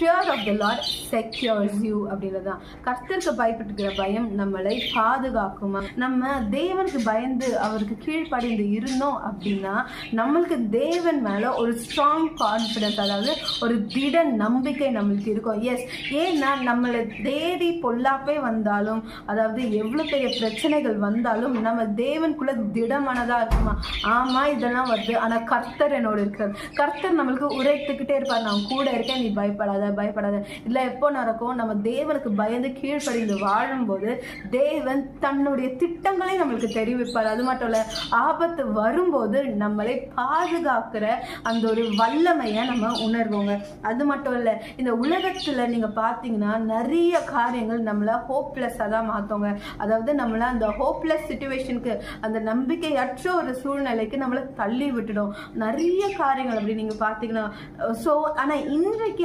fear of the Lord secures you அப்படின்றதுதான். கர்த்தருக்கு பயப்படுகிற பயம் நம்மளை பாதுகாக்குமா. நம்ம தேவனுக்கு பயந்து அவருக்கு கீழ்ப்படிந்து இருந்தோம் அப்படின்னா நம்மளுக்கு தேவன் மேல ஒரு ஸ்ட்ராங் கான்ஃபிடன்ஸ், அதாவது ஒரு திட நம்பிக்கை நம்மளுக்கு இருக்கும். எஸ், ஏன்னா நம்மளை தேடி பொல்லாப்பே வந்தாலும், அதாவது எவ்வளவு பெரிய பிரச்சனைகள் வந்தாலும் நம்ம தேவனுக்குள்ள திடமானதா இருக்குமா. ஆமா இதெல்லாம் வருது, ஆனா கர்த்தர் என்னோட இருக்கிறார். கர்த்தர் நம்மளுக்கு உரைத்துக்கிட்டே இருப்பார், நான் கூட இருக்கேன், நீ பயப்படாத பயப்படாத. இல்ல எப்போ நடக்கும், நம்ம தேவனுக்கு பயந்து கீழ்ப்படிந்து வாழும்போது தேவன் தன்னுடைய திட்டங்களை நம்மளுக்கு தெரிவிப்பார். அது மட்டும் இல்ல, ஆபத்து வரும்போது நம்மளை பாதுகாக்கிற அந்த ஒரு வல்லமையை நம்ம உணர்வோங்க. அது மட்டும் இல்ல, இந்த உலகத்துல நீங்க பாத்தீங்கன்னா நிறைய காரியங்கள் நம்மள ஹோப்லெஸ்ஸா தான் மாத்தோங்க. அதாவது நம்மள அந்த ஹோப்லெஸ் சிச்சுவேஷனுக்கு, அந்த நம்பிக்கையற்ற ஒரு சூழ்நிலைக்கு நம்மள தள்ளி விட்டுடும் நிறைய காரியங்கள் அப்படி நீங்க பாத்தீங்கன்னா. சோ ஆனா இன்றைக்கு